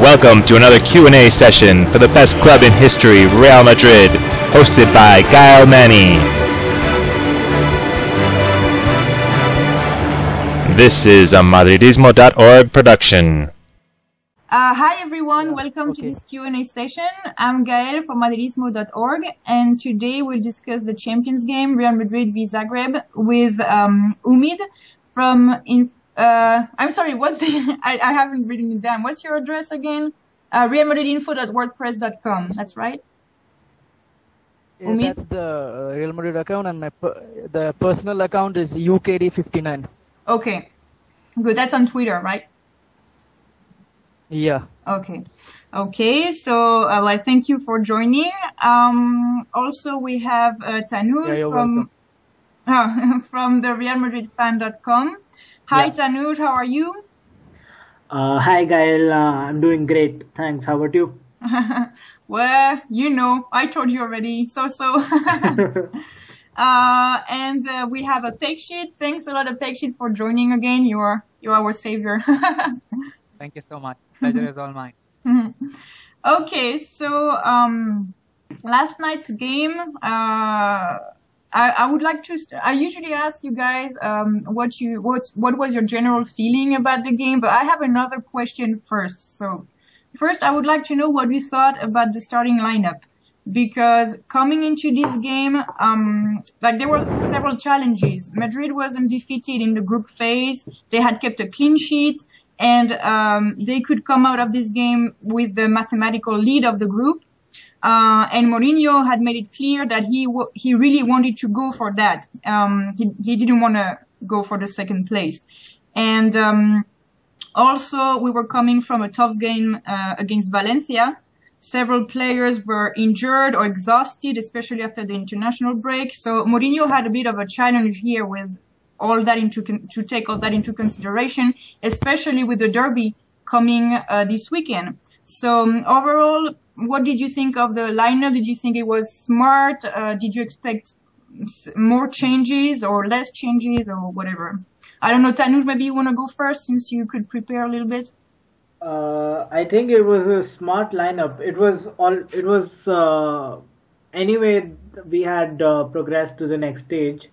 Welcome to another Q&A session for the best club in history, Real Madrid, hosted by Gael Manny. This is a Madridismo.org production. Hi everyone, welcome to this Q&A session. I'm Gael from Madridismo.org, and today we'll discuss the Champions game, Real Madrid v Zagreb, with Umid from... I'm sorry, what's the... I haven't written it down. What's your address again? realmadridinfo.wordpress.com, that's right? Yeah, Umid? that's the Real Madrid account, and the personal account is UKD59. Okay, good. That's on Twitter, right? Yeah. Okay, so I thank you for joining. Also, we have Tanuj from the realmadridfan.com. Hi, Tanuj, how are you? Hi, Gael. I'm doing great. Thanks. How about you? Well, you know, I told you already. So. And we have a peg sheet. Thanks a lot, Peg sheet, for joining again. You're our savior. Thank you so much. Pleasure is all mine. Okay, so last night's game. I would like to. I usually ask you guys what was your general feeling about the game, but I have another question first. So first, I would like to know what you thought about the starting lineup, because coming into this game, there were several challenges. Madrid wasn't defeated in the group phase. They had kept a clean sheet, and they could come out of this game with the mathematical lead of the group. And Mourinho had made it clear that he really wanted to go for that. He didn't want to go for the second place. And also, we were coming from a tough game against Valencia. Several players were injured or exhausted, especially after the international break. So Mourinho had a bit of a challenge here with all that to take all that into consideration, especially with the derby coming this weekend. So overall, what did you think of the lineup? Did you think it was smart? Did you expect more changes or less changes or whatever? I don't know, Tanuj, maybe you want to go first since you could prepare a little bit. I think it was a smart lineup. Anyway, we had progressed to the next stage,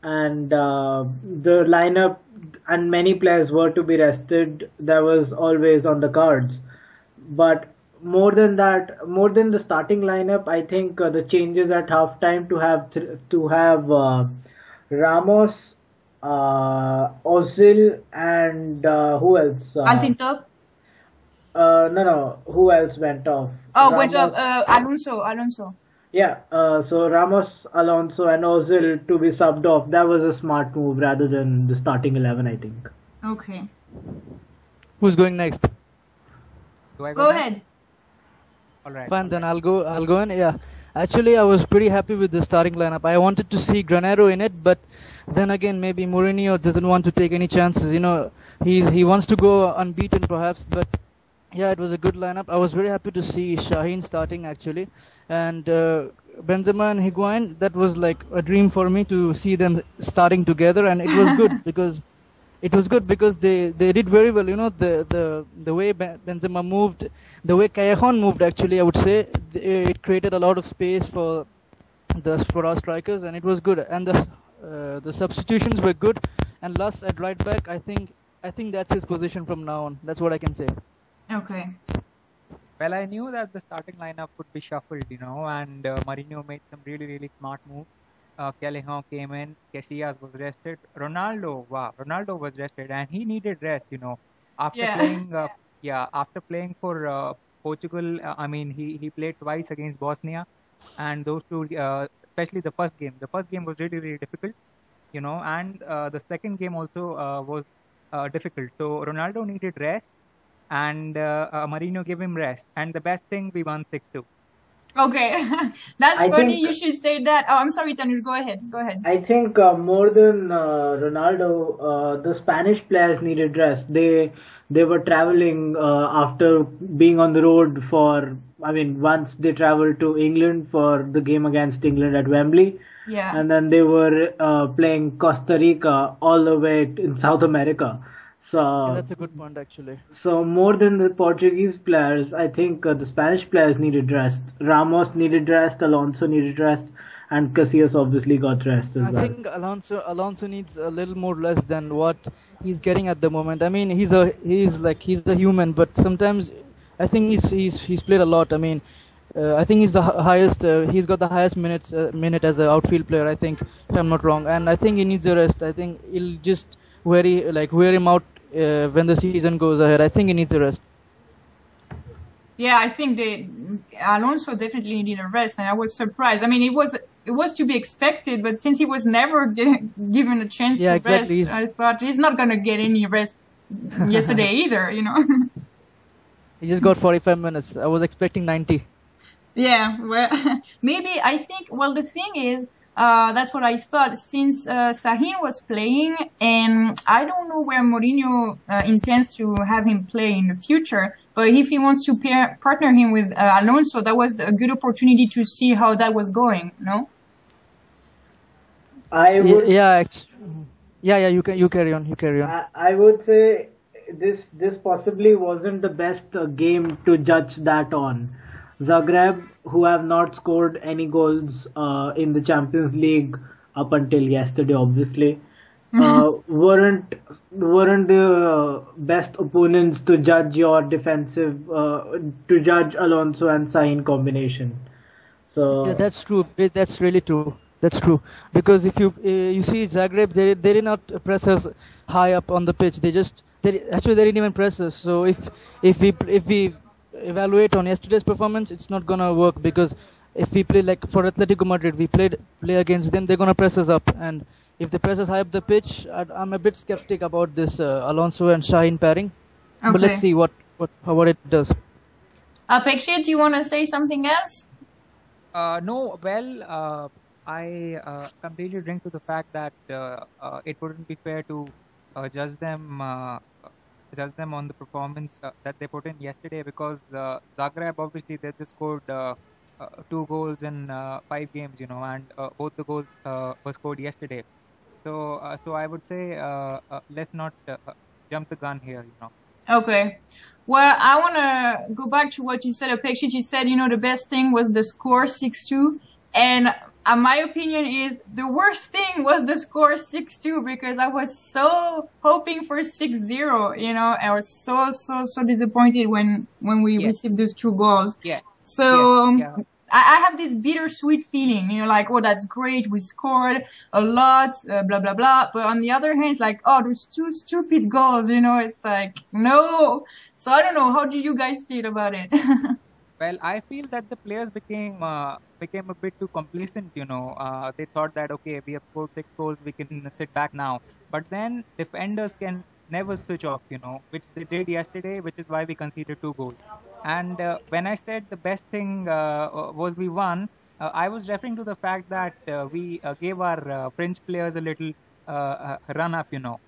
and the lineup and many players were to be rested. That was always on the cards. But more than the starting lineup, I think the changes at halftime to have Ramos, Ozil, and who else? Altintop? No. Who else went off? Oh, went off. Alonso. Yeah. So Ramos, Alonso, and Ozil to be subbed off. That was a smart move rather than the starting 11, I think. Okay. Who's going next? Do I Go ahead. All right. Fine, then I'll go in. Yeah. Actually, I was pretty happy with the starting lineup. I wanted to see Granero in it, but then again, maybe Mourinho doesn't want to take any chances. You know, he wants to go unbeaten perhaps, but yeah, it was a good lineup. I was very happy to see Shaheen starting actually, and Benzema and Higuain. That was like a dream for me to see them starting together, and it was good because they did very well. You know, the way Benzema moved, the way Callejon moved. Actually, I would say it created a lot of space for our strikers, and it was good. And the substitutions were good. And Luss at right back, I think that's his position from now on. That's what I can say. Okay. Well, I knew that the starting lineup would be shuffled, and Mourinho made some really, really smart moves. Callejon came in, Casillas was rested. Ronaldo was rested, and he needed rest, After playing for Portugal, he played twice against Bosnia, and those two, especially the first game. The first game was really, really difficult, and the second game also was difficult. So Ronaldo needed rest, and Mourinho gave him rest. And the best thing, we won 6-2. Okay, that's funny. You should say that. Oh, I'm sorry, Tanur. Go ahead. I think more than Ronaldo, the Spanish players needed rest. They were traveling after being on the road once they traveled to England for the game against England at Wembley. Yeah. And then they were playing Costa Rica all the way in South America. Yeah, So that's a good point actually. so more than the Portuguese players, I think the Spanish players needed rest. Ramos needed rest, Alonso needed rest, and Casillas obviously got rest as I well. think Alonso needs a little more less than what he's getting at the moment. I mean, he's a human, but sometimes I think he's played a lot. I mean, I think he's the highest. He's got the highest minute as an outfield player. I think, if I'm not wrong, and I think he needs a rest. I think he'll just wear him out when the season goes ahead. I think he needs a rest. Yeah, I think Alonso definitely needed a rest, and I was surprised. I mean, it was to be expected, but since he was never given a chance Yeah, to exactly. rest, I thought he's not gonna get any rest yesterday either. He just got 45 minutes. I was expecting 90. Yeah, well, maybe I think. Well, the thing is, that's what I thought. Since Sahin was playing, and I don't know where Mourinho intends to have him play in the future. But if he wants to partner him with Alonso, that was a good opportunity to see how that was going. No? I would Yeah. You carry on. I would say this possibly wasn't the best game to judge that on. Zagreb, who have not scored any goals in the Champions League up until yesterday, obviously, weren't the best opponents to judge your defensive to judge Alonso and Sain combination. So Yeah, that's true. That's really true. That's true. Because if you see Zagreb, they did not press us high up on the pitch. They didn't even press us. So if we evaluate on yesterday's performance, it's not gonna work because if we play like for Atletico Madrid, play against them, they're gonna press us up, and if they press us high up the pitch, I'm a bit skeptic about this Alonso and Shaheen pairing. But let's see what it does. Pekshit, do you want to say something else? No, well, I completely agree to the fact that it wouldn't be fair to judge them on the performance that they put in yesterday because Zagreb obviously they just scored 2 goals in 5 games, and both the goals were scored yesterday. So I would say let's not jump the gun here. Okay. Well, I want to go back to what you said, Apekshit. You said, the best thing was the score 6-2. And my opinion is the worst thing was the score 6-2 because I was so hoping for 6-0, I was so disappointed when we received those 2 goals. Yeah. So Yeah. I have this bittersweet feeling, like, oh, that's great. We scored a lot, blah, blah, blah. But on the other hand, it's like, oh, those 2 stupid goals, it's like, no. So I don't know. How do you guys feel about it? Well, I feel that the players became a bit too complacent. They thought that okay, we have scored 6 goals, we can sit back now. But then defenders can never switch off. Which they did yesterday, which is why we conceded 2 goals. And when I said the best thing was we won, I was referring to the fact that we gave our French players a little run up. So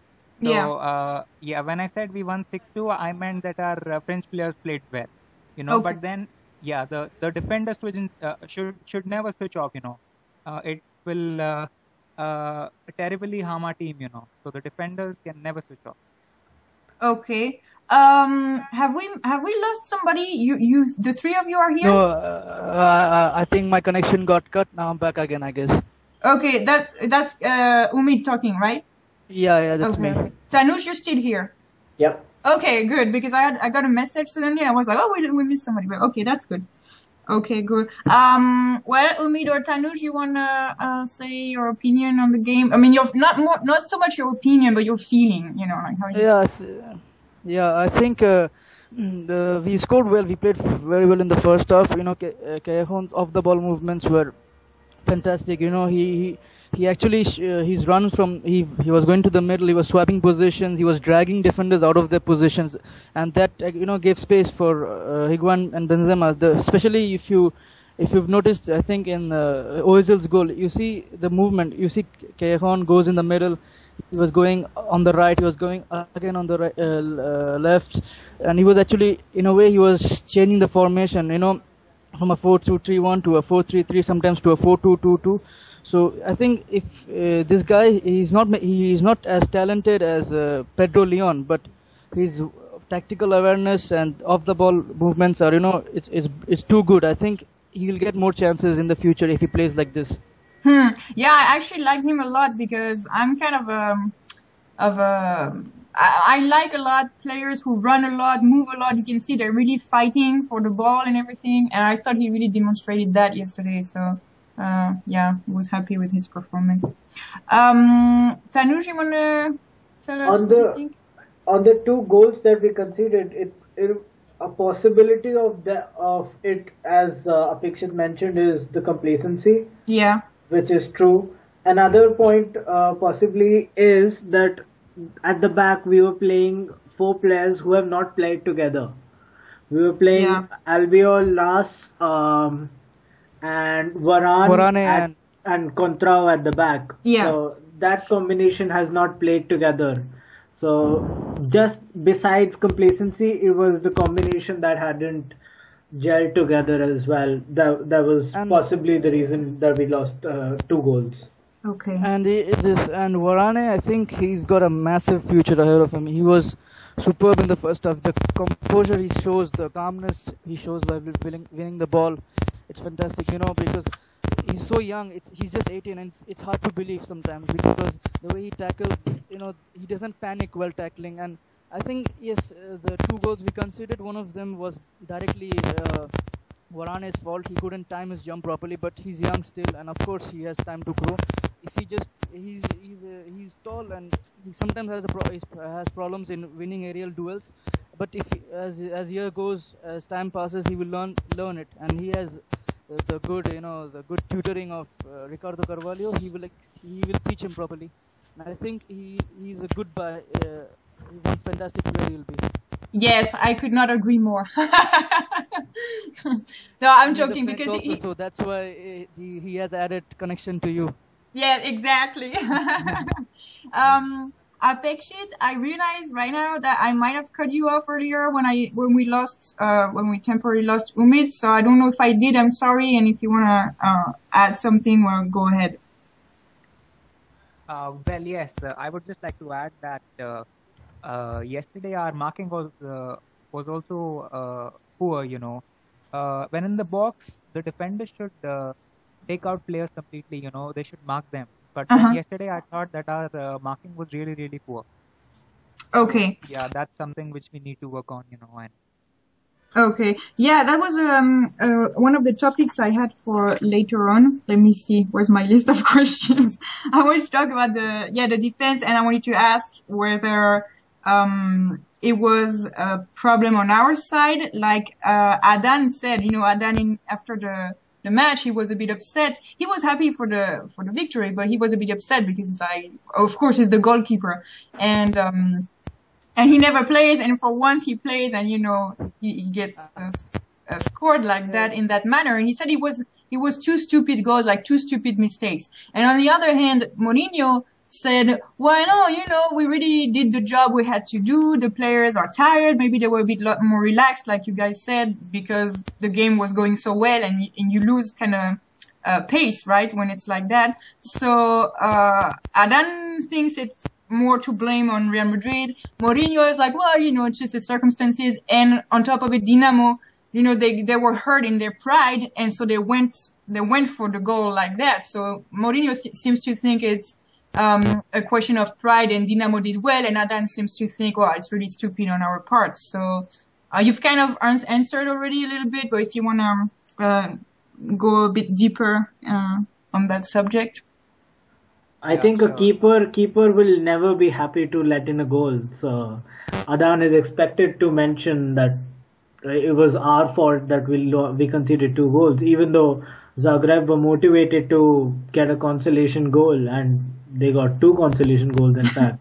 when I said we won 6-2, I meant that our French players played well. Okay. But then, the defender should never switch off. It will terribly harm our team. So the defenders can never switch off. Okay. Have we lost somebody? You the 3 of you are here? No, I think my connection got cut. Now I'm back again, I guess. Okay, that's Umid talking, right? Yeah, that's me. Tanush, you're still here. Yep. Okay, good, because I got a message suddenly. I was like, oh, we missed somebody. But okay, that's good. Okay, good. Well, Umid or Tanush, you wanna say your opinion on the game? I mean, not so much your opinion, but your feeling. Like how you. Yeah, I think we scored well. We played very well in the first half. Callejon's off the ball movements were fantastic. He actually his runs from he was going to the middle. He was swapping positions. He was dragging defenders out of their positions, and that gave space for Higuain and Benzema. Especially if you've noticed, I think in Ozil's goal, you see the movement. You see Callejon goes in the middle. He was going on the right. He was going again on the right, left, and he was actually, in a way, he was changing the formation. From a 4-2-3-1 to a 4-3-3, sometimes to a 4-2-2-2. So I think if this guy, he is not as talented as Pedro Leon, but his tactical awareness and off the ball movements are, it's too good. I think he will get more chances in the future if he plays like this. Yeah, I actually like him a lot because I'm kind of a I like a lot players who run a lot, move a lot. You can see they're really fighting for the ball and everything. And I thought he really demonstrated that yesterday. So yeah, I was happy with his performance. Tanuj, you wanna tell us what you think? On the 2 goals that we conceded, a possibility of it, as Apekshit mentioned, is the complacency. Yeah. Which is true. Another point possibly is that at the back we were playing 4 players who have not played together. We were playing Albiol, Las, and Varane and Contrao at the back. Yeah. So that combination has not played together. So just besides complacency, it was the combination that hadn't gelled together as well. That was possibly the reason that we lost 2 goals. Okay. And Varane, I think he's got a massive future ahead of him. He was superb in the first half. The composure he shows, the calmness he shows while winning the ball, it's fantastic. Because he's so young. He's just 18, and it's hard to believe sometimes because the way he tackles, he doesn't panic while tackling. And I think yes, the 2 goals we conceded, one of them was directly Varane's fault. He couldn't time his jump properly, but he's young still, and of course he has time to grow. If he's tall and he sometimes has problems in winning aerial duels, but if as year goes, as time passes, he will learn it, and he has the good tutoring of Ricardo Carvalho. He will teach him properly, and I think he's a good buy. One fantastic player he'll be. Yes, I could not agree more. No, I'm joking because so that's why he has added connection to you. Yeah, exactly. Apekshit, I realize right now that I might have cut you off earlier when we temporarily lost Umid. So I don't know if I did. I'm sorry. And if you wanna add something, well, go ahead. Well, yes, I would just like to add that yesterday our marking was also poor. When in the box, the defenders should take out players completely. They should mark them. But yesterday, I thought that our marking was really, really poor. Okay. Yeah, that's something which we need to work on. And okay. Yeah, that was one of the topics I had for later on. Let me see. Where's my list of questions? I wanted to talk about the defense, and I wanted to ask whether it was a problem on our side, like Adan said. Adan after the match, he was a bit upset. He was happy for the victory, but he was a bit upset because of course, he's the goalkeeper, and he never plays, and for once he plays, and he gets scored like that in that manner. And he said it was 2 stupid goals, like 2 stupid mistakes. And on the other hand, Mourinho said, well, no, we really did the job we had to do. The players are tired. Maybe they were a bit more relaxed, like you guys said, because the game was going so well, and you lose kind of pace, right, when it's like that. So Adan thinks it's more to blame on Real Madrid. Mourinho is like, well, it's just the circumstances. And on top of it, Dinamo, they were hurt in their pride, and so they went for the goal like that. So Mourinho seems to think it's a question of pride, and Dinamo did well, and Adan seems to think, well, it's really stupid on our part. So you've kind of answered already a little bit, but if you want to go a bit deeper on that subject. I think a keeper will never be happy to let in a goal. So Adan is expected to mention that it was our fault that we conceded 2 goals, even though Zagreb were motivated to get a consolation goal, and they got 2 consolation goals in fact.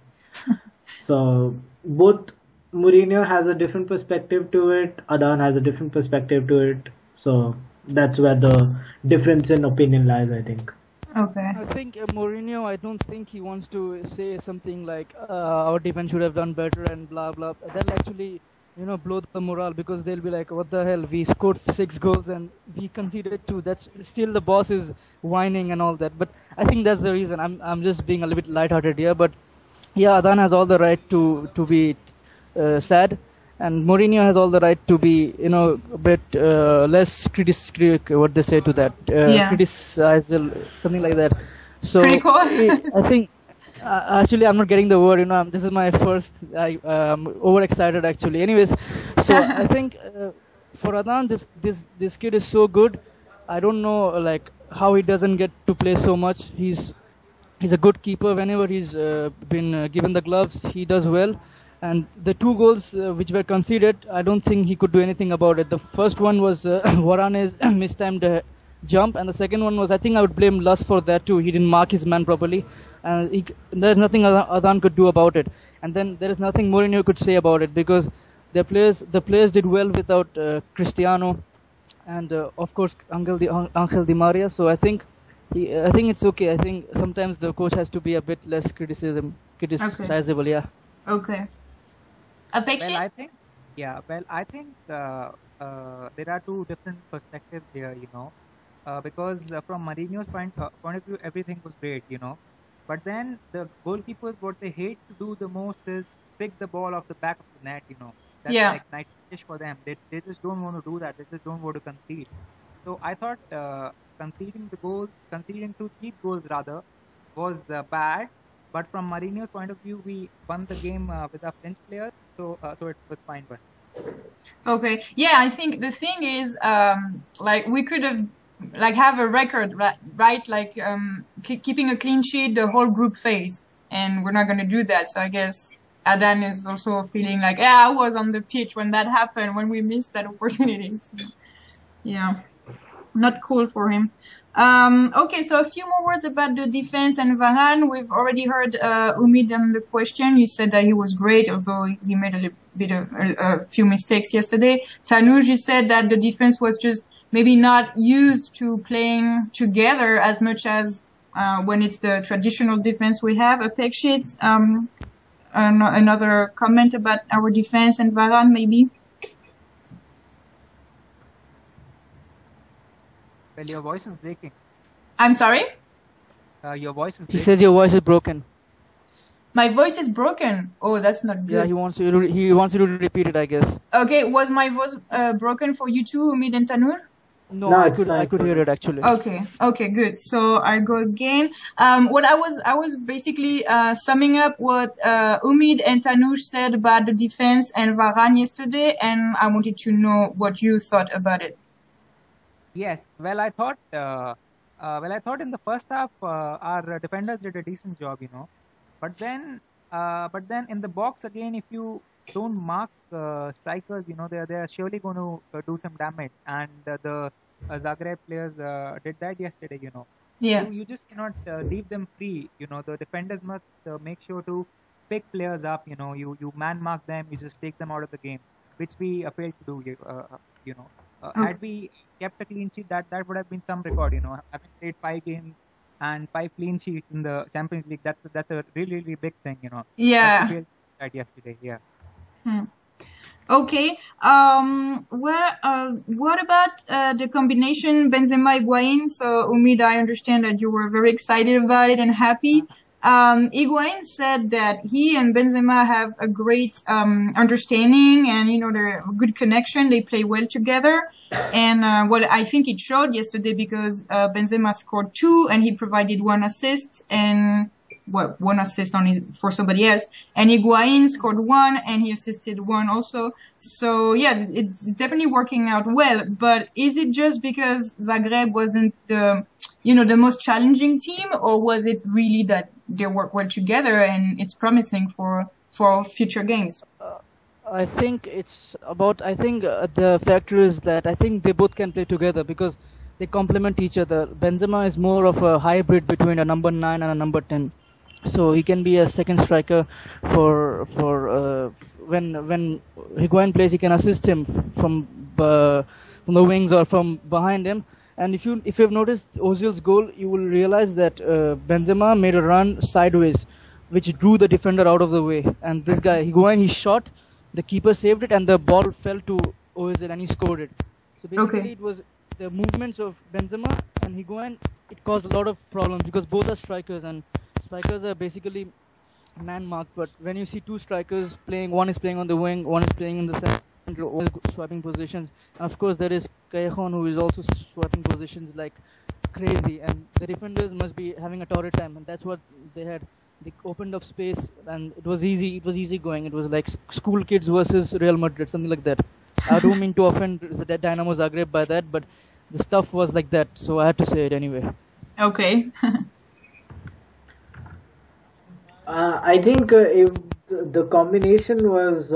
So both Mourinho has a different perspective to it, Adan has a different perspective to it. So that's where the difference in opinion lies, I think. Okay. I think Mourinho, I don't think he wants to say something like our defense should have done better and blah blah. That'll actually blow the morale, because they'll be like, what the hell, we scored 6 goals and we conceded 2. That's still, the boss is whining and all that. But I think that's the reason. I'm just being a little bit lighthearted here, but yeah, Adan has all the right to be sad, and Mourinho has all the right to be, a bit less what they say to that, criticize, something like that. So Critical. I think actually I'm not getting the word. This is my first. I'm overexcited actually. Anyways, so I think for Adan, this kid is so good. I don't know like how he doesn't get to play so much. He's a good keeper. Whenever he's been given the gloves, he does well. And the 2 goals which were conceded, I don't think he could do anything about it. The first one was Varane's mistimed jump, and the second one was, I think I would blame Lus for that too. He didn't mark his man properly, and there's nothing Adan could do about it. And then there is nothing Mourinho could say about it, because the players did well without Cristiano, and of course Angel Di Maria. So I think it's okay. I think sometimes the coach has to be a bit less criticizable. Okay. Yeah. Okay. Well, I think, there are 2 different perspectives here, because from Mourinho's point of view, everything was great, but then the goalkeepers, what they hate to do the most is pick the ball off the back of the net, That's like nightmare for them. They just don't want to do that. They just don't want to concede. So I thought conceding 2 cheap goals rather was bad. But from Mourinho's point of view, we won the game with our French players, so it was fine. But Okay. Yeah, I think the thing is, like we could have have a record, right? Like keeping a clean sheet the whole group phase, and we're not going to do that. So I guess Adan is also feeling like, I was on the pitch when that happened, when we missed that opportunity. So, yeah, not cool for him. Okay, so a few more words about the defense and Varane. We've already heard Umid on the question. You said that he was great, although he made a few mistakes yesterday. Tanuj, you said that the defense was just maybe not used to playing together as much as when it's the traditional defense we have. Apexit, another comment about our defense and Varane, maybe? well, your voice is breaking. I'm sorry? Your voice is breaking. He says your voice is broken. My voice is broken. Oh, that's not good. Yeah, he wants you to repeat it, I guess. Okay, was my voice broken for you too, Umid and Tanur? No, I could hear it actually. Okay, good. So I go again. What I was basically summing up what Umid and Tanush said about the defense and Varane yesterday, and I wanted to know what you thought about it. Yes, well, I thought in the first half our defenders did a decent job, But then in the box again, if you don't mark strikers, they are surely going to do some damage. And the Zagreb players did that yesterday, Yeah. You just cannot leave them free. The defenders must make sure to pick players up. You man mark them, you just take them out of the game, which we failed to do. Had we kept a clean sheet, that would have been some record. Having played 5 games and 5 clean sheets in the Champions League, that's a really, really big thing, Yeah. That yesterday, yeah. Okay. What about the combination Benzema-Higuain? So Umid, I understand that you were very excited about it and happy. Higuain said that he and Benzema have a great understanding, and they're a good connection. They play well together, and I think it showed yesterday because Benzema scored 2 and he provided 1 assist, and 1 assist only for somebody else, and Higuain scored 1 and he assisted 1 also. So yeah, it's definitely working out well. But is it just because Zagreb wasn't the most challenging team, or was it really that they work well together and it's promising for future games? I think the factor is that I think they both can play together because they complement each other. Benzema is more of a hybrid between a number 9 and a number 10. So he can be a second striker for when Higuain plays, he can assist him from the wings or from behind him. And if you've noticed Ozil's goal, you will realize that Benzema made a run sideways, which drew the defender out of the way. And this guy Higuain, he shot, the keeper saved it, and the ball fell to Ozil, and he scored it. So basically, it was the movements of Benzema and Higuain. It caused a lot of problems because both are strikers, and strikers are basically man marked. But when you see two strikers playing, one is playing on the wing, one is playing in the center, one is swapping positions. And of course, there is Callejon, who is also swapping positions like crazy, and the defenders must be having a torrid time, and that's what they had. They opened up space, and it was easy. It was easy going. It was like school kids versus Real Madrid, something like that. I don't mean to offend Dinamo Zagreb by that, but the stuff was like that, so I had to say it anyway. Okay. I think if the combination was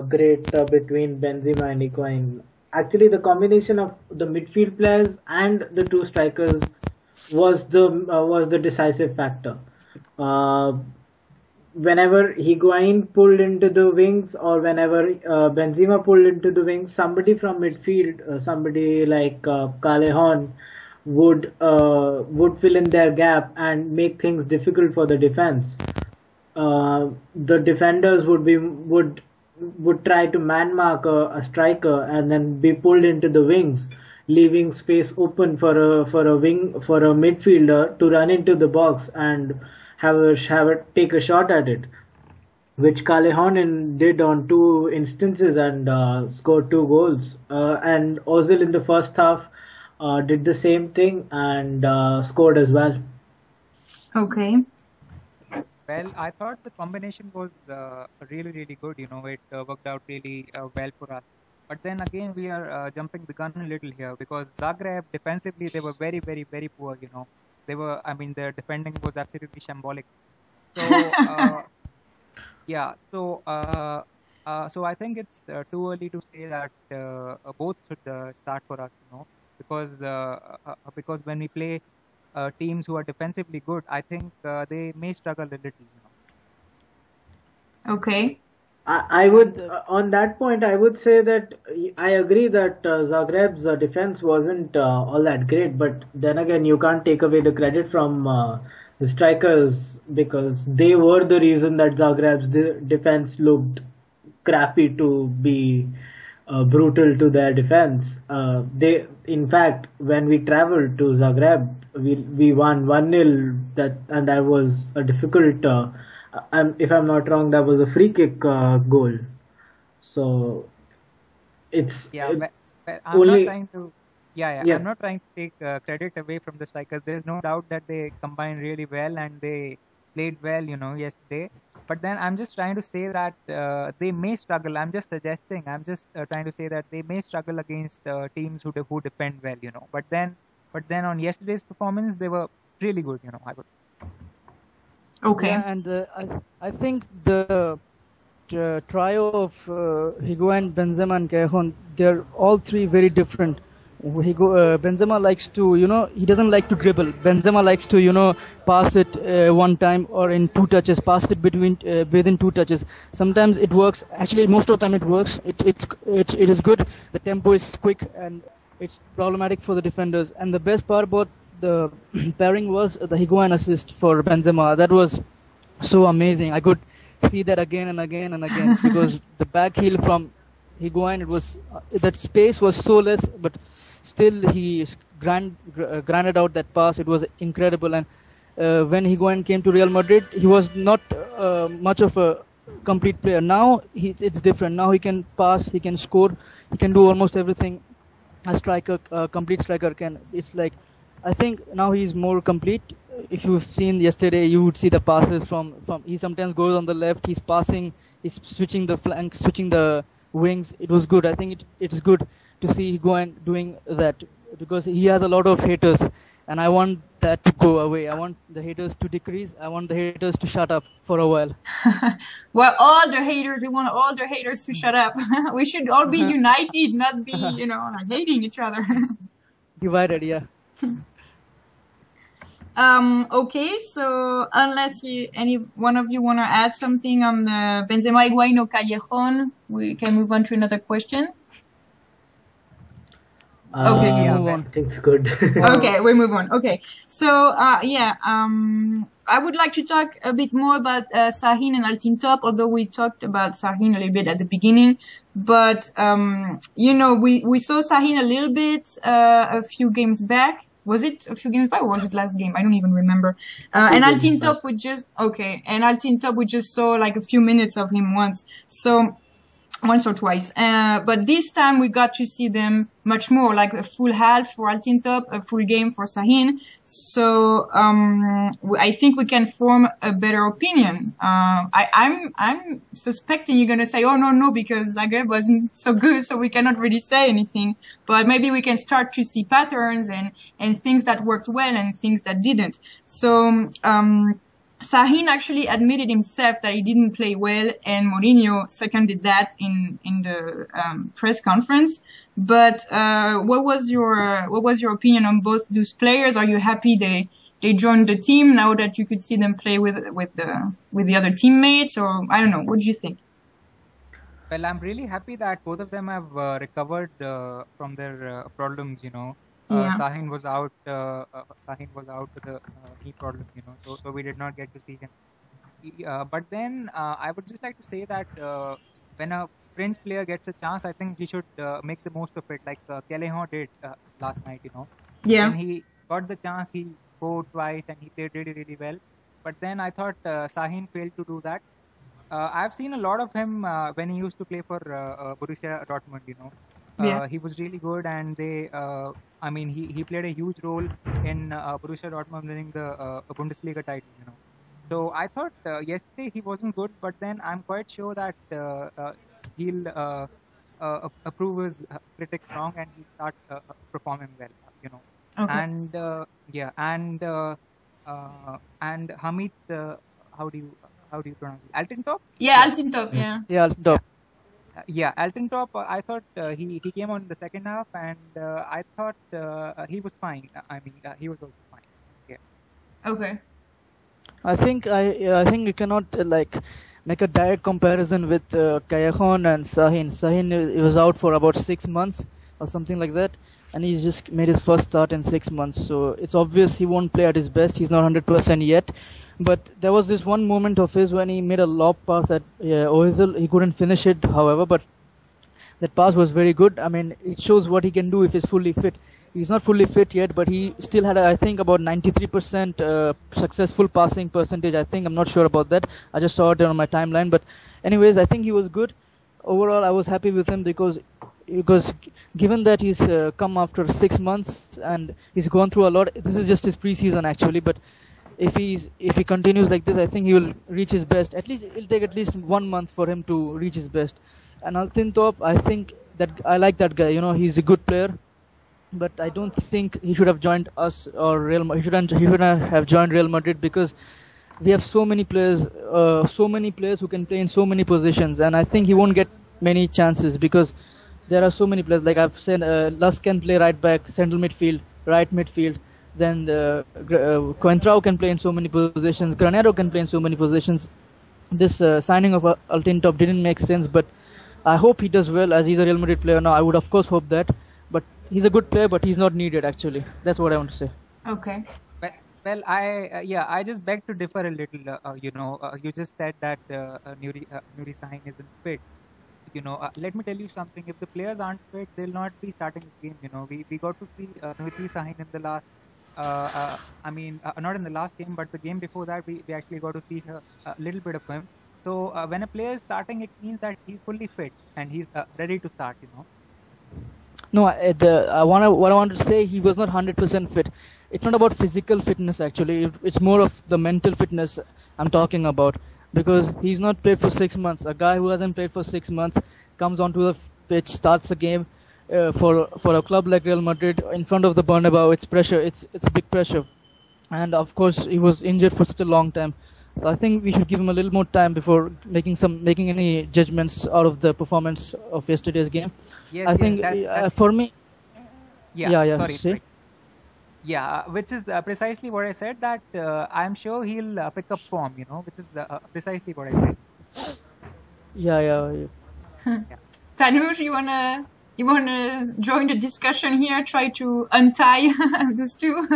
great between Benzema and Higuain. Actually, the combination of the midfield players and the two strikers was the decisive factor. Whenever Higuain pulled into the wings, or whenever Benzema pulled into the wings, somebody from midfield, somebody like Callejon, would fill in their gap and make things difficult for the defense. The defenders would try to man mark a striker and then be pulled into the wings, leaving space open for a midfielder to run into the box and take a shot at it, which Callejon did on 2 instances and scored 2 goals. And Ozil in the first half did the same thing and scored as well. Okay. Well, I thought the combination was really, really good. It worked out really well for us. But then again, we are jumping the gun a little here, because Zagreb defensively, they were very, very, very poor. Their defending was absolutely shambolic. So yeah. So I think it's too early to say that both should start for us. Because when we play teams who are defensively good, I think they may struggle a little. Okay. I would, on that point, I would say that I agree that Zagreb's defense wasn't all that great, but then again, you can't take away the credit from the strikers, because they were the reason that Zagreb's defense looked crappy to be brutal to their defense. In fact, when we traveled to Zagreb, we won 1-0. And that was a difficult. If I'm not wrong, that was a free kick goal. So it's I'm only. not trying to. I'm not trying to take credit away from the strikers. There's no doubt that they combined really well and they played well, yesterday. But then I'm just trying to say that they may struggle. I'm just suggesting. I'm just trying to say that they may struggle against teams who defend well, But then on yesterday's performance, they were really good, I would. Okay. Yeah, and I think the trio of Higuain, Benzema, and Callejon, they're all three very different. Benzema likes to, he doesn't like to dribble. Benzema likes to, pass it one time or in 2 touches, pass it within 2 touches. Sometimes it works. Actually, most of the time it works. It is good. The tempo is quick, and it's problematic for the defenders. And the best part about the pairing was the Higuain assist for Benzema. That was so amazing. I could see that again and again and again because the back heel from Higuain, that space was so less, but still he granted out that pass. It was incredible. And when Higuain came to Real Madrid, he was not much of a complete player. Now it's different. Now he can pass, he can score, he can do almost everything a complete striker can. It's like, I think now he's more complete. If you've seen yesterday, you would see the passes from he sometimes goes on the left, he's passing, he's switching the flank, switching the wings. It was good. I think it's good to see Higuain doing that because he has a lot of haters, and I want that to go away. I want the haters to decrease. I want the haters to shut up for a while. Well, we want all the haters to shut up. We should all be united, not be, like hating each other. Divided, yeah. Okay, so unless any one of you want to add something on the Benzema, Higuain, or Callejon, we can move on to another question. Okay, I think it's good. Okay, we move on. Okay, so I I would like to talk a bit more about Sahin and Altintop, although we talked about Sahin a little bit at the beginning. But we saw Sahin a little bit a few games back. Was it a few games back or was it last game? I don't even remember. And Altintop we just saw like a few minutes of him once or twice. But this time we got to see them much more, like a full half for Altintop, a full game for Sahin. So I think we can form a better opinion. I'm suspecting you're gonna say, oh no, because Zagreb wasn't so good, so we cannot really say anything. But maybe we can start to see patterns and things that worked well and things that didn't. So Sahin actually admitted himself that he didn't play well, and Mourinho seconded that in the press conference. But what was your opinion on both those players? Are you happy they joined the team now that you could see them play with the other teammates, or I don't know? What do you think? Well, I'm really happy that both of them have recovered from their problems. Sahin was out. With a knee problem. So we did not get to see him. But then I would just like to say that when a French player gets a chance, I think he should make the most of it, like Callahan did last night. Yeah. When he got the chance, he scored twice and he played really, really well. But then I thought Sahin failed to do that. I've seen a lot of him when he used to play for Borussia Dortmund. He was really good, and he played a huge role in Borussia Dortmund winning the Bundesliga title. So I thought yesterday he wasn't good, but then I'm quite sure that he'll approve his critics wrong and he'll start performing well. Okay. And Hamid, how do you pronounce it? Altintop? Yeah, Altintop. Yeah. Yeah, Altintop. Yeah, Altintop. I thought he came on in the second half, and I thought he was fine. He was also fine. Yeah. Okay. I think you cannot make a direct comparison with Callahan and Sahin. Sahin he was out for about 6 months or something like that, and he just made his first start in 6 months. So it's obvious he won't play at his best. He's not 100% yet. But there was this one moment of his when he made a lob pass at Ozil. He couldn't finish it, however, but that pass was very good. It shows what he can do if he's fully fit. He's not fully fit yet, but he still had, I think, about 93% successful passing percentage. I'm not sure about that. I just saw it on my timeline. But anyways, I think he was good. Overall, I was happy with him because given that he's come after 6 months and he's gone through a lot. This is just his preseason actually, but if he continues like this, I think he will reach his best. At least it'll take at least 1 month for him to reach his best. And Altintop, I think that I like that guy. He's a good player, but I don't think he should have joined us or Real. He shouldn't have joined Real Madrid because we have so many players who can play in so many positions, and I think he won't get many chances because there are so many players. Like I've said, Lusk can play right back, central midfield, right midfield. Then Coentrao can play in so many positions. Granero can play in so many positions. This signing of Altintop didn't make sense, but I hope he does well as he's a Real Madrid player now. I would of course hope that, but he's a good player, but he's not needed actually. That's what I want to say. Okay. Well, I just beg to differ a little. You just said that Nuri Sahin isn't fit. Let me tell you something. If the players aren't fit, they'll not be starting the game. We got to see Nuri Sahin in the last. Not in the last game, but the game before that, we actually got to see a little bit of him. So when a player is starting, it means that he's fully fit and he's ready to start. No, what I want to say, he was not 100% fit. It's not about physical fitness actually. It's more of the mental fitness I'm talking about, because he's not played for 6 months. A guy who hasn't played for 6 months comes onto the pitch, starts the game. For a club like Real Madrid in front of the Bernabeu, it's pressure. It's big pressure, and of course he was injured for such a long time. So I think we should give him a little more time before making any judgments out of the performance of yesterday's game. Yes, I think that's for me. Yeah. Sorry. Yeah, which is precisely what I said. That I'm sure he'll pick up form. Which is precisely what I said. Yeah. Tanuj, you wanna join the discussion here? Try to untie those two.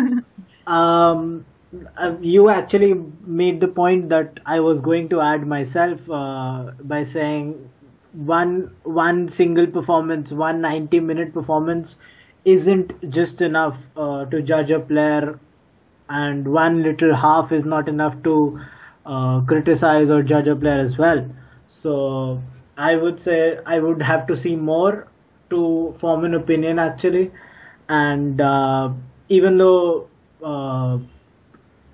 You actually made the point that I was going to add myself by saying one single performance, one 90-minute performance isn't just enough to judge a player, and one little half is not enough to criticize or judge a player as well. So I would say I would have to see more to form an opinion actually, and even though uh,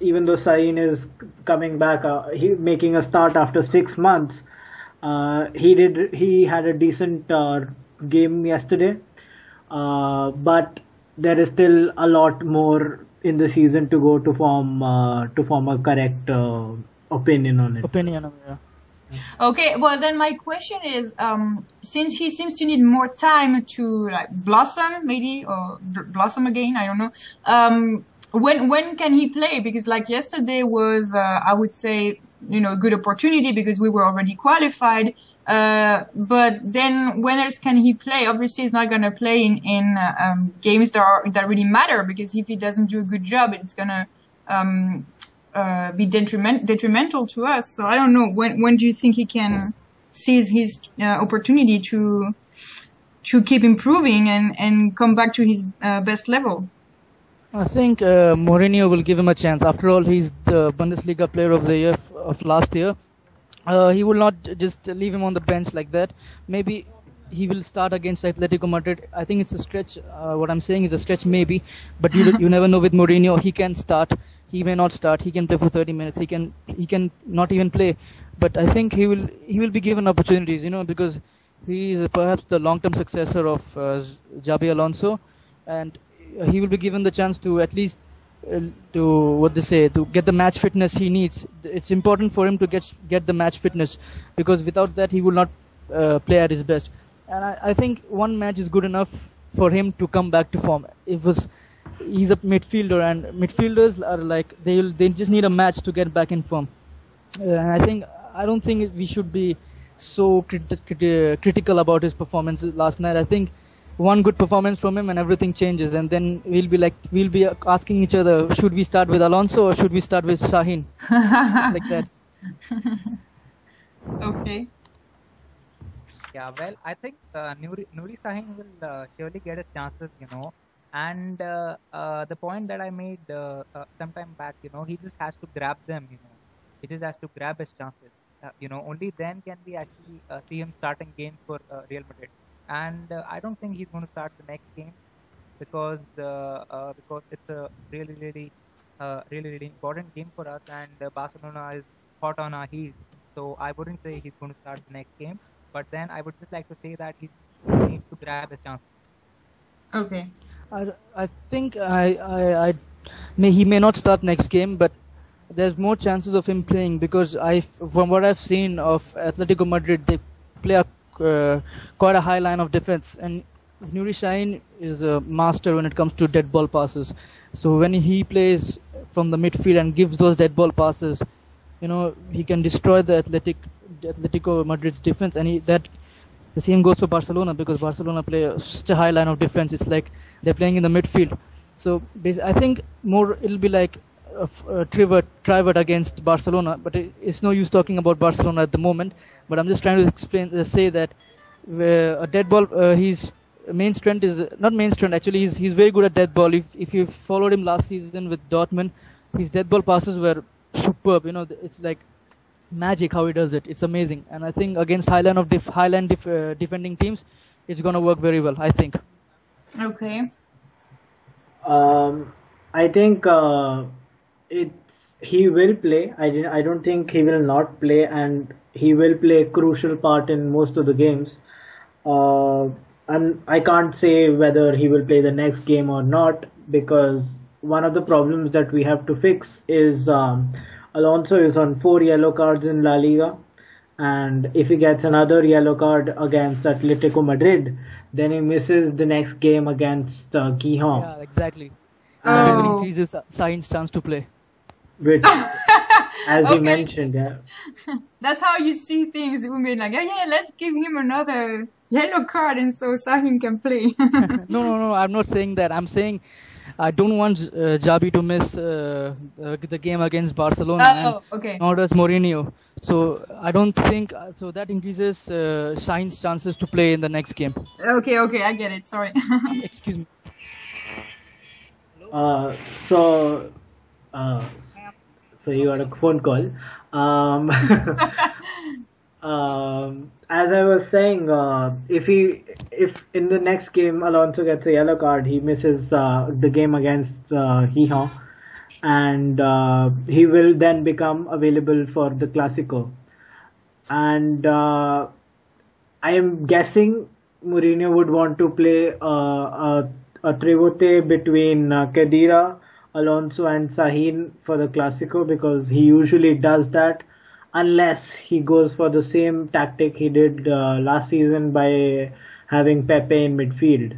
even though Sain is coming back, he making a start after 6 months. He had a decent game yesterday, but there is still a lot more in the season to go to form a correct opinion on it. Opinion, yeah. Okay, well then my question is, since he seems to need more time to like blossom, maybe, or blossom again, I don't know. When can he play? Because like yesterday was, I would say, a good opportunity because we were already qualified. But then when else can he play? Obviously, he's not gonna play in games that really matter, because if he doesn't do a good job, it's gonna be detrimental to us. So I don't know. When do you think he can seize his opportunity to keep improving and come back to his best level? I think Mourinho will give him a chance. After all, he's the Bundesliga Player of the Year of last year. He will not just leave him on the bench like that. Maybe he will start against Atletico Madrid. I think it's a stretch. What I'm saying is a stretch, maybe, but you never know with Mourinho. He can start. He may not start. He can play for 30 minutes. He can not even play. But I think he will be given opportunities. Because he is perhaps the long-term successor of Xabi Alonso, and he will be given the chance to at least to get the match fitness he needs. It's important for him to get the match fitness, because without that he will not play at his best. And I think one match is good enough for him to come back to form. He's a midfielder, and midfielders are like they just need a match to get back in form. And I don't think we should be so critical about his performance last night. I think one good performance from him and everything changes, and then we'll be asking each other, should we start with Alonso or should we start with Sahin? Like that. Okay. Yeah, well, I think Nuri Sahin will surely get his chances, and the point that I made sometime back, he just has to grab them, he just has to grab his chances. Only then can we actually see him starting games for Real Madrid. And I don't think he's going to start the next game, because it's a really important game for us, and Barcelona is hot on our heels. So I wouldn't say he's going to start the next game, but then I would just like to say that he needs to grab his chance. Okay. I think he may not start next game, but there's more chances of him playing, because from what I've seen of Atletico Madrid, they play quite a high line of defense, and Nuri Sahin is a master when it comes to dead ball passes. So when he plays from the midfield and gives those dead ball passes, he can destroy the Atletico Madrid's defense, and the same goes for Barcelona, because Barcelona play such a high line of defense. It's like they're playing in the midfield. So I think more it'll be like a Trivert against Barcelona, but it's no use talking about Barcelona at the moment. But I'm just trying to say that a dead ball, his main strength is not main strength. Actually, he's very good at dead ball. If you followed him last season with Dortmund, his dead ball passes were superb. It's like magic how he does it. It's amazing. And I think against highland defending teams, it's gonna work very well, I think. Okay. I think he will play. I don't think he will not play, and he will play a crucial part in most of the games. And I can't say whether he will play the next game or not, because one of the problems that we have to fix is Alonso is on 4 yellow cards in La Liga, and if he gets another yellow card against Atletico Madrid, then he misses the next game against Gijon. Yeah, exactly. That even increases Sahin's chance to play. Which, as you mentioned, yeah. That's how you see things. We mean like, yeah, let's give him another yellow card, and so Sahin can play. No, I'm not saying that. I'm saying I don't want Javi to miss the game against Barcelona, Oh, okay. nor does Mourinho. So I don't think so. That increases Shine's chances to play in the next game. Okay, I get it. Sorry. Excuse me. So you got a phone call. As I was saying, if in the next game Alonso gets a yellow card, he misses the game against Gijón, and he will then become available for the Clásico. And I am guessing Mourinho would want to play a trivote between Khedira, Alonso, and Sahin for the Clásico, because he usually does that, unless he goes for the same tactic he did last season by having Pepe in midfield.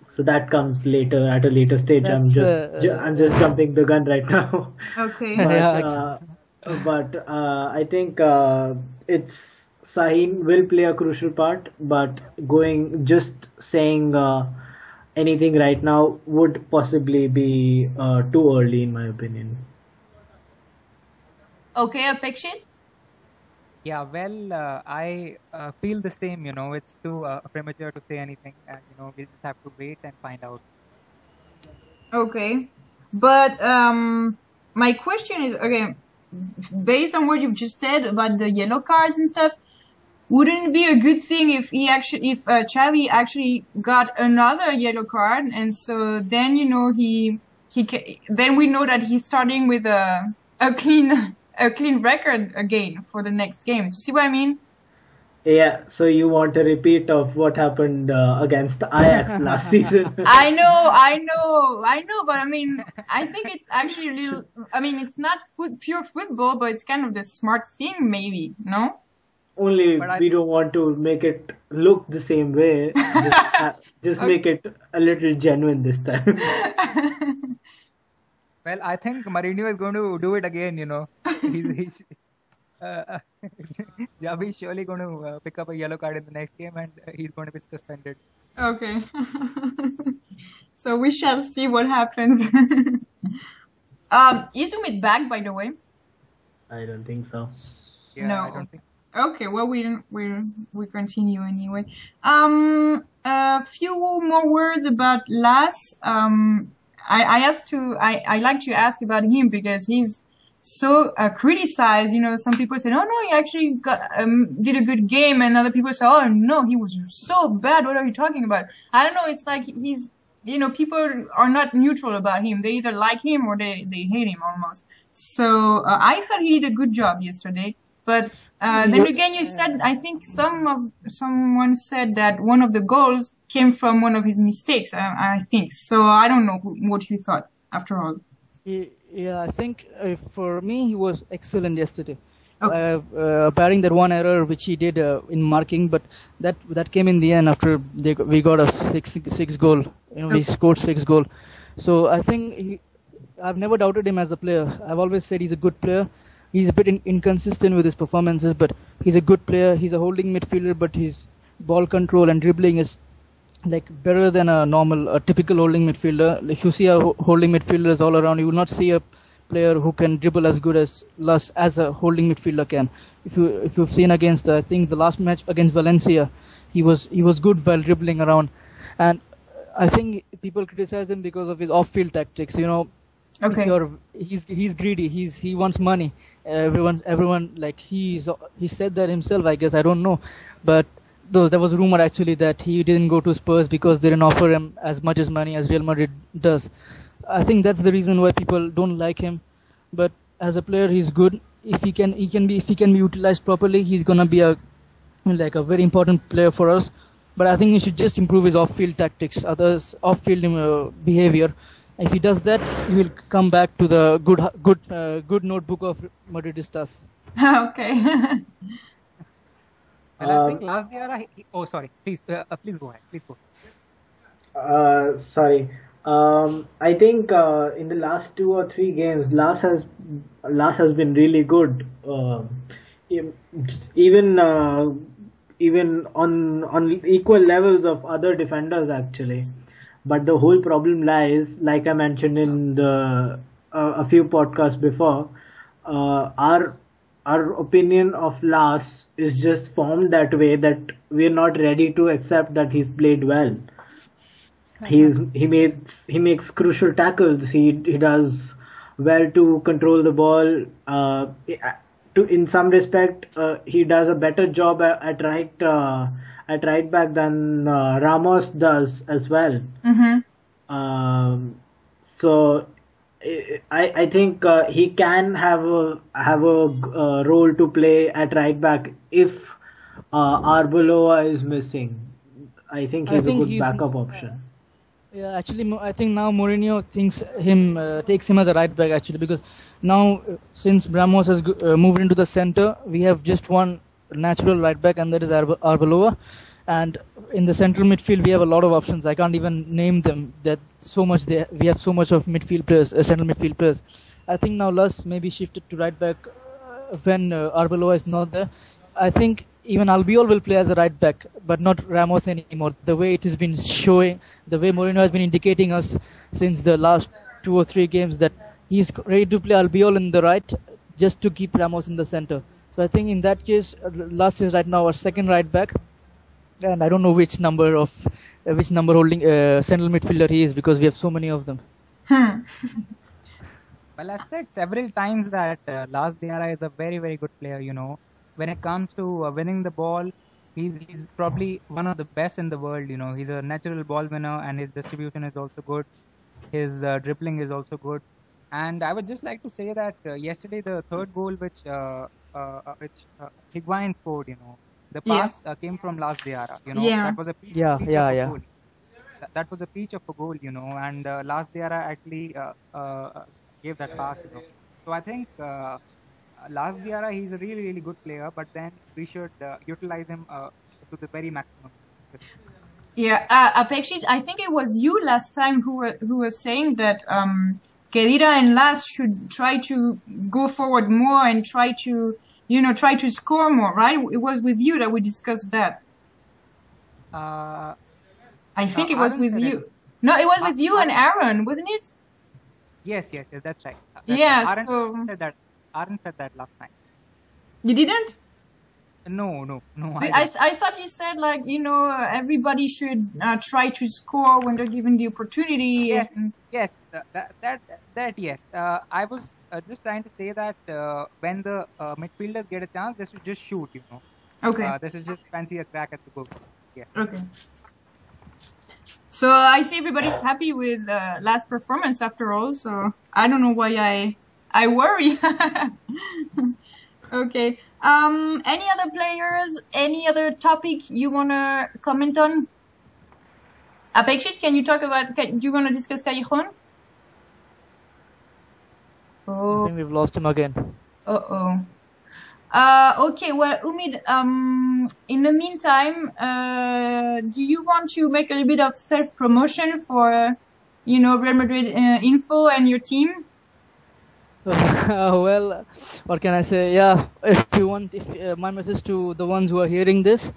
So that comes later, at a later stage. I'm just jumping the gun right now. Okay. But I think it's Sahin will play a crucial part, but just saying anything right now would possibly be too early, in my opinion. Okay, Apekshin? Yeah, well, I feel the same. It's too premature to say anything, and we just have to wait and find out. Okay, but my question is, okay, based on what you've just said about the yellow cards and stuff, wouldn't it be a good thing if Xavi actually got another yellow card, and so then then we know that he's starting with a clean record again for the next games. You see what I mean? Yeah, so you want a repeat of what happened against Ajax last season? I know, but I mean, I think it's actually it's not pure football, but it's kind of the smart thing, maybe, no? Only we don't want to make it look the same way. Just make it a little genuine this time. Well, I think Mourinho is going to do it again, He's Javi is surely going to pick up a yellow card in the next game, and he's going to be suspended. Okay. So we shall see what happens. Is Umit back, by the way? I don't think so. Yeah, no. I don't think. Okay, well we continue anyway. A few more words about Las. I like to ask about him because he's so criticized. Some people say, "Oh no, he actually did a good game," and other people say, "Oh no, he was so bad. What are you talking about?" I don't know. It's like he's, people are not neutral about him. They either like him or they hate him almost. So I thought he did a good job yesterday. But then again, you said, I think someone said that one of the goals came from one of his mistakes. I think so. I don't know what you thought. After all, yeah, I think for me he was excellent yesterday. Okay. Barring that one error which he did in marking, but that came in the end after we got a six goal. Okay. He scored 6 goals. So I think I've never doubted him as a player. I've always said he's a good player. He's a bit inconsistent with his performances, but he's a good player. He's a holding midfielder, but his ball control and dribbling is like better than a typical holding midfielder. If you see holding midfielders all around, you will not see a player who can dribble as good as Las as a holding midfielder can. If you've seen against I think the last match against Valencia, he was good while dribbling around, and I think people criticize him because of his off-field tactics. Okay. He's greedy. He wants money. Everyone like he said that himself. I guess I don't know, but there was a rumor actually that he didn't go to Spurs because they didn't offer him as much as money as Real Madrid does. I think that's the reason why people don't like him. But as a player, he's good. If he can be utilized properly, he's gonna be a very important player for us. But I think he should just improve his off-field tactics, off-field behavior. If he does that, he will come back to the good notebook of Madridistas. Okay. Well, I think last year. Oh, sorry. Please go ahead. Please go. Sorry. I think in the last 2 or 3 games, Las has been really good. Even on equal levels of other defenders actually. But the whole problem lies, like I mentioned in the a few podcasts before, our opinion of Lars is just formed that way that we're not ready to accept that he's played well. He makes crucial tackles. He does well to control the ball. To in some respect, he does a better job at right back than Ramos does as well. So I think he can have a role to play at right back if Arbeloa is missing. I think he's a good backup option. Yeah, actually, I think now Mourinho takes him as a right back actually, because now since Ramos has moved into the center, we have just one natural right back, and that is Arbeloa. And in the central midfield, we have a lot of options. I can't even name them. We have so much of midfield players, central midfield players. I think now Lus maybe shifted to right back when Arbeloa is not there. I think even Albiol will play as a right back, but not Ramos anymore. The way it has been showing, the way Mourinho has been indicating us since the last 2 or 3 games, that he's ready to play Albiol in the right, just to keep Ramos in the center. So I think in that case, Lus is right now our second right back, and I don't know which number holding central midfielder he is, because we have so many of them. Well, I said several times that Lars Diarra is a very, very good player, When it comes to winning the ball, he's probably one of the best in the world, He's a natural ball winner, and his distribution is also good. His dribbling is also good. And I would just like to say that yesterday the third goal which Higuain scored, the pass came from Lars Diarra, That was a peach of a goal. That was a peach of a goal, and Lars Diarra actually gave that pass, So I think Lars Diarra, he's a really, really good player, but then we should utilize him to the very maximum. Yeah, Apekshit, I think it was you last time who was saying that Kedira and Lars should try to go forward more and try to score more, right? It was with you that we discussed that. I think it was with you. No, it was with you and Aaron, wasn't it? Yes, that's right. Aaron said that last time. You didn't? No. I thought you said everybody should try to score when they're given the opportunity. Yes. Yes. I was just trying to say that when the midfielders get a chance, they should just shoot. Okay. They should just fancy a crack at the goal. Yeah. Okay. So I see everybody's happy with last performance after all. So I don't know why I worry. Okay. Any other players? Any other topic you wanna comment on? Apekshit, can you talk about? Do you wanna discuss Callejon? Oh. I think we've lost him again. Okay. Well, Umid. In the meantime, do you want to make a little bit of self-promotion for, Real Madrid info and your team? Well, what can I say? Yeah, if you want, my message to the ones who are hearing this,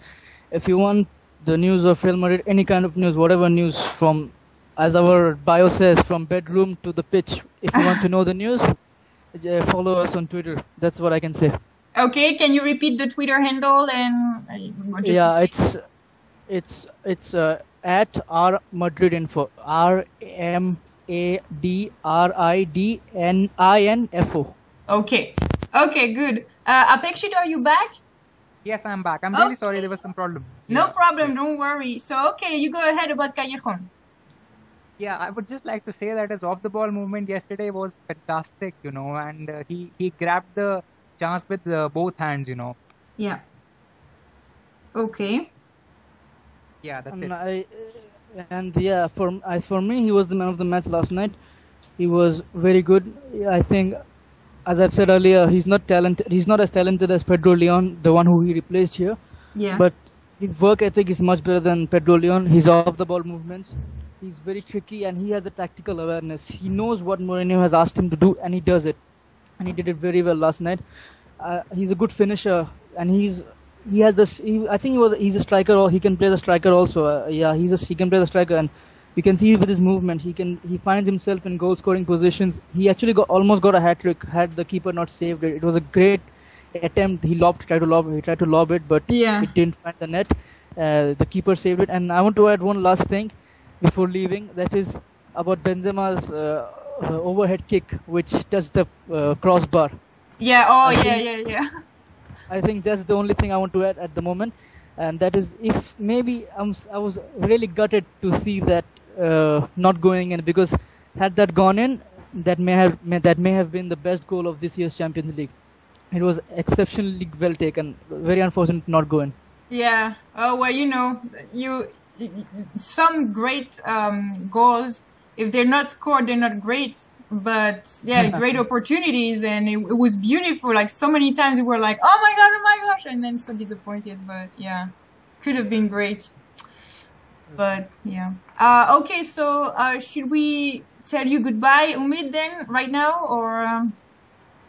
if you want the news of Real Madrid, any kind of news, whatever news, from, as our bio says, from bedroom to the pitch, if you want to know the news, follow us on Twitter. That's what I can say. Okay, can you repeat the Twitter handle and? It's at rmadridinfo. RMADRIDNINFO. Okay, good. Apekshit, are you back? Yes, I'm back. I'm really sorry, there was some problem. No problem, don't worry. So, okay, you go ahead about Callejon. Yeah, I would just like to say that his off-the-ball movement yesterday was fantastic, and he grabbed the chance with both hands, Yeah. Okay. Yeah, that's it. For me, he was the man of the match last night. He was very good. I think, as I've said earlier, he's not talented. He's not as talented as Pedro Leon, the one who he replaced here. Yeah. But his work ethic is much better than Pedro Leon. His off-the-ball movements, he's very tricky, and he has a tactical awareness. He knows what Mourinho has asked him to do, and he does it. And he did it very well last night. He's a good finisher, and he has this. I think he's a striker, or he can play the striker also. He can play the striker, and You can see with his movement, he finds himself in goal scoring positions. He actually almost got a hat trick had the keeper not saved it. It was a great attempt. He tried to lob it, but it didn't find the net. The keeper saved it. And I want to add one last thing before leaving. That is about Benzema's overhead kick, which touched the crossbar. Yeah. Yeah. I think that's the only thing I want to add at the moment, and that is if maybe I was really gutted to see that not going in, because had that gone in, that may have been the best goal of this year's Champions League. It was exceptionally well taken. Very unfortunate not going. Yeah. Oh well, some great goals, if they're not scored, they're not great. But yeah, great opportunities, and it was beautiful. Like so many times we were like, oh my gosh, and then so disappointed. But yeah, could have been great. But yeah. Okay, so should we tell you goodbye, Umid, then right now, or?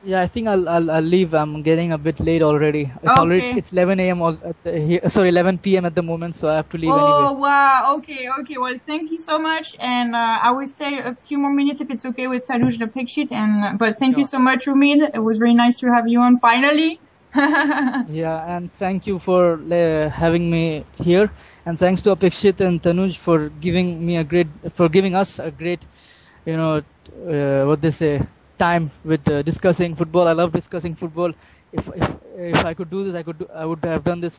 Yeah, I think I'll leave. I'm getting a bit late already. It's 11 a.m. 11 p.m. at the moment, so I have to leave anyway. Oh wow, okay. Well, thank you so much, and I will stay a few more minutes if it's okay with Tanuj the pick sheet. But thank you so much, Umid. It was very nice to have you on finally. Yeah, and thank you for having me here, and thanks to Apekshit and Tanuj for giving us a great, what they say, time with discussing football. I love discussing football. If I could do this, I would have done this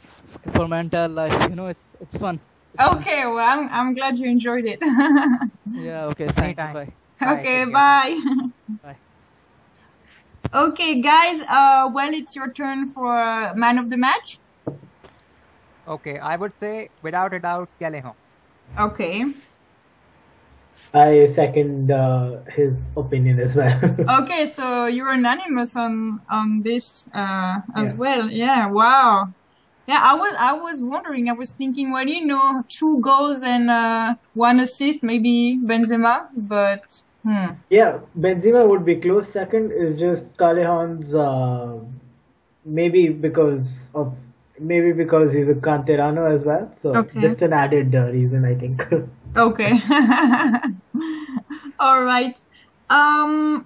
for my entire life. It's fun. Okay, well, I'm glad you enjoyed it. Yeah. Okay. Thanks. Bye. Okay. Bye. Bye. Okay, guys. Well, it's your turn for man of the match. Okay, I would say without a doubt, Callejón. Okay. I second his opinion as well. Okay, so you're unanimous on this as well. Yeah, wow. Yeah, I was wondering. I was thinking, well, 2 goals and 1 assist, maybe Benzema, but Yeah, Benzema would be close second. Is just Calejon's maybe because he's a Canterano as well. So just an added reason, I think. Okay. All right.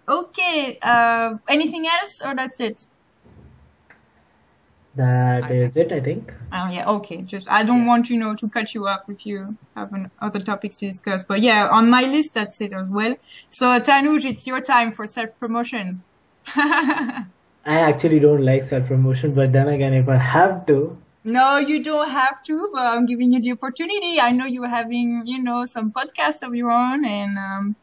Okay. Anything else, or that's it? That is it, I think. Yeah. Okay. I don't want to cut you off if you have other topics to discuss. But yeah, on my list, that's it as well. So Tanuj, it's your time for self-promotion. I actually don't like self-promotion, but then again, if I have to. No, you don't have to, but I'm giving you the opportunity. I know you're having, some podcasts of your own, and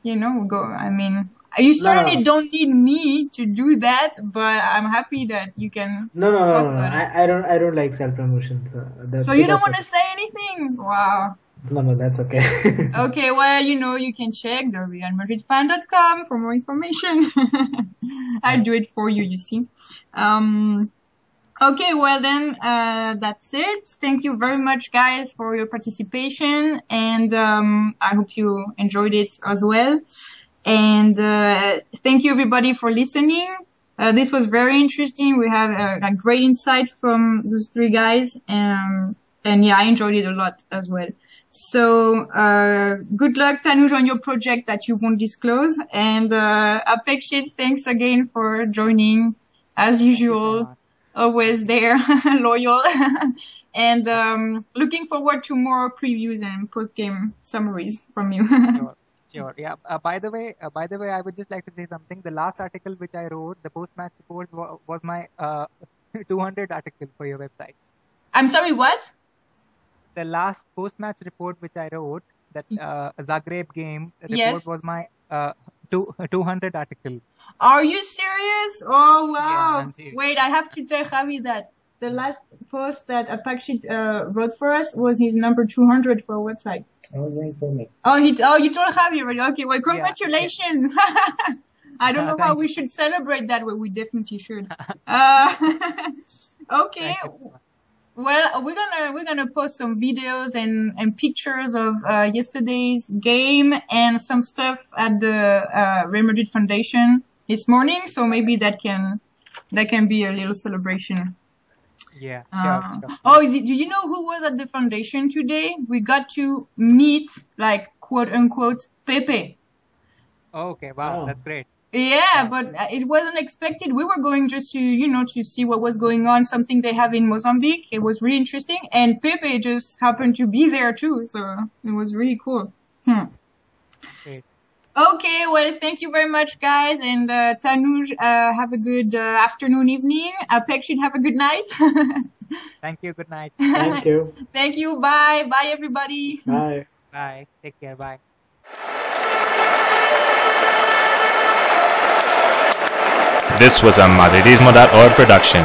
you certainly don't need me to do that, but I'm happy that you can. No. I don't like self-promotion. So you don't want to say anything? Wow. No, that's okay. Okay, well, you can check the realmadridfan.com for more information. I'll do it for you, you see. Okay, well then, that's it. Thank you very much, guys, for your participation, and I hope you enjoyed it as well. And thank you, everybody, for listening. This was very interesting. We have a great insight from those 3 guys, and yeah, I enjoyed it a lot as well. So good luck, Tanuj, on your project that you won't disclose, and Apekshit, thanks again for joining, as usual. Always there, loyal, and looking forward to more previews and post-game summaries from you. Sure. Yeah. By the way, I would just like to say something. The last article which I wrote, the post-match report, was my 200 article for your website. I'm sorry, what? The last post-match report which I wrote, that Zagreb game report, was my 200 article. Are you serious? Oh, wow. Yeah, I'm serious. Wait, I have to tell Javi that the last post that Apekshit wrote for us was his number 200 for our website. Oh, you told me. Oh, you told Javi already. Okay, well, congratulations. Yeah. I don't know how we should celebrate that, but we definitely should. Okay. Well, we're gonna post some videos and pictures of yesterday's game and some stuff at the Real Madrid Foundation this morning. So maybe that can be a little celebration. Yeah, sure. Oh, do you know who was at the foundation today? We got to meet like quote unquote Pepe. Okay, wow, Oh. that's great. Yeah, but it wasn't expected. We were going just to, to see what was going on, something they have in Mozambique. It was really interesting. And Pepe just happened to be there too. So it was really cool. Great. Okay, well, thank you very much, guys. And Tanuj, have a good afternoon, evening. Pekshit, have a good night. Thank you. Good night. Thank you. Thank you. Bye. Bye, everybody. Bye. Bye. Take care. Bye. This was a Madridismo.org production.